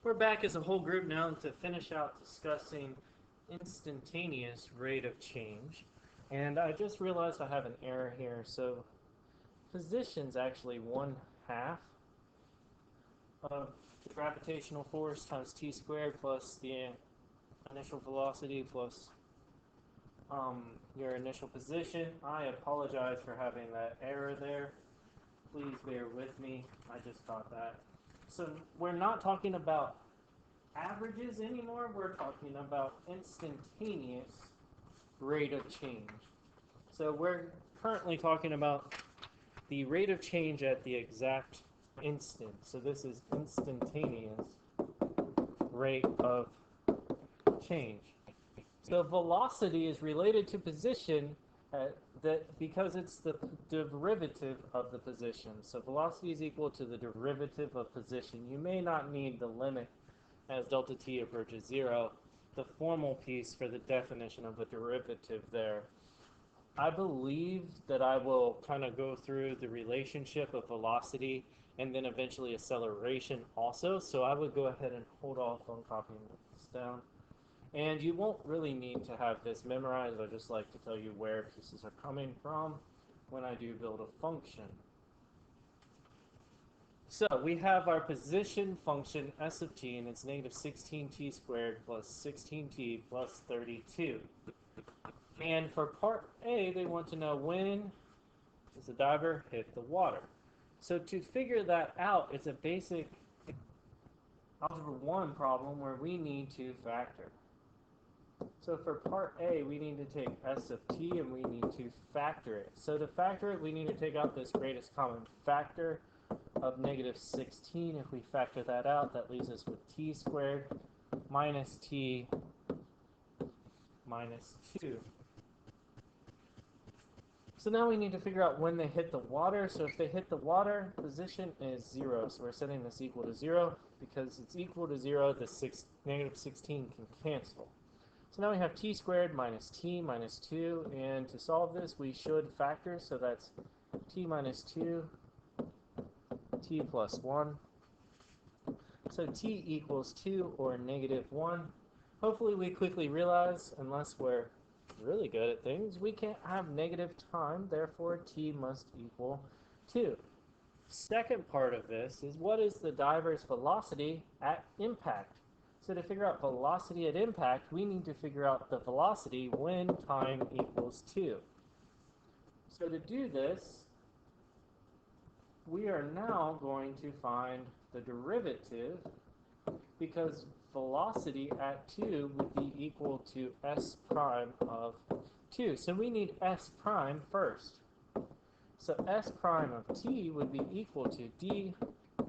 We're back as a whole group now to finish out discussing instantaneous rate of change. And I just realized I have an error here. So position's actually 1/2 of the gravitational force times t squared plus the initial velocity plus your initial position. I apologize for having that error there. Please bear with me. I just caught that. So we're not talking about averages anymore. We're talking about instantaneous rate of change. So we're currently talking about the rate of change at the exact instant. So this is instantaneous rate of change. So velocity is related to position because it's the derivative of the position. So velocity is equal to the derivative of position. You may not need the limit as delta t approaches 0, the formal piece for the definition of a derivative there. I believe that I will kind of go through the relationship of velocity and then eventually acceleration also. So I would go ahead and hold off on copying this down. And you won't really need to have this memorized. I just like to tell you where pieces are coming from when I do build a function. So we have our position function s of t, and it's negative 16t squared plus 16t plus 32. And for part A, they want to know when does the diver hit the water. So to figure that out, it's a basic algebra 1 problem where we need to factor. So for part A, we need to take s of t and we need to factor it. So to factor it, we need to take out this greatest common factor of negative 16. If we factor that out, that leaves us with t squared minus t minus 2. So now we need to figure out when they hit the water. So if they hit the water, position is 0. So we're setting this equal to 0. Because it's equal to 0, the negative 16 can cancel. So now we have t squared minus t minus 2, and to solve this we should factor, so that's t minus 2, t plus 1. So t equals 2 or negative 1. Hopefully we quickly realize, unless we're really good at things, we can't have negative time, therefore t must equal 2. Second part of this is, what is the diver's velocity at impact? So to figure out velocity at impact, we need to figure out the velocity when time equals 2. So to do this, we are now going to find the derivative, because velocity at 2 would be equal to s prime of 2. So we need s prime first. So s prime of t would be equal to d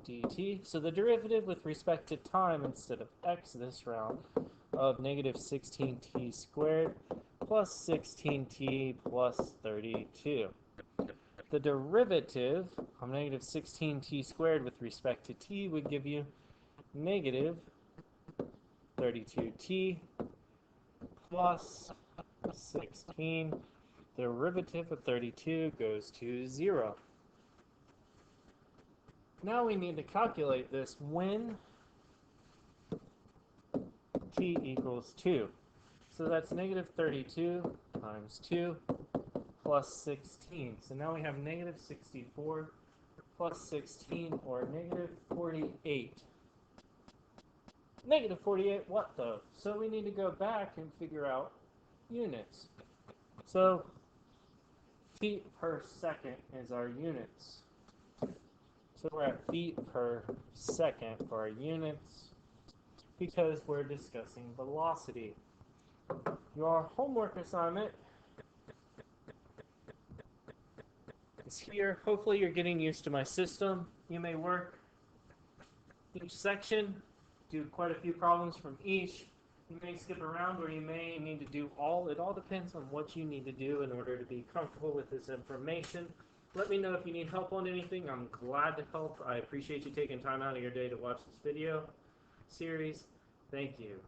dt. So the derivative with respect to time instead of x this round of negative 16t squared plus 16t plus 32. The derivative of negative 16t squared with respect to t would give you negative 32t plus 16. The derivative of 32 goes to 0. Now we need to calculate this when t equals 2. So that's negative 32 times 2 plus 16. So now we have negative 64 plus 16, or negative 48. Negative 48 what though? So we need to go back and figure out units. So feet per second is our units. So we're at feet per second for our units because we're discussing velocity. Your homework assignment is here. Hopefully you're getting used to my system. You may work each section, do quite a few problems from each. You may skip around, or you may need to do all. It all depends on what you need to do in order to be comfortable with this information. Let me know if you need help on anything. I'm glad to help. I appreciate you taking time out of your day to watch this video series. Thank you.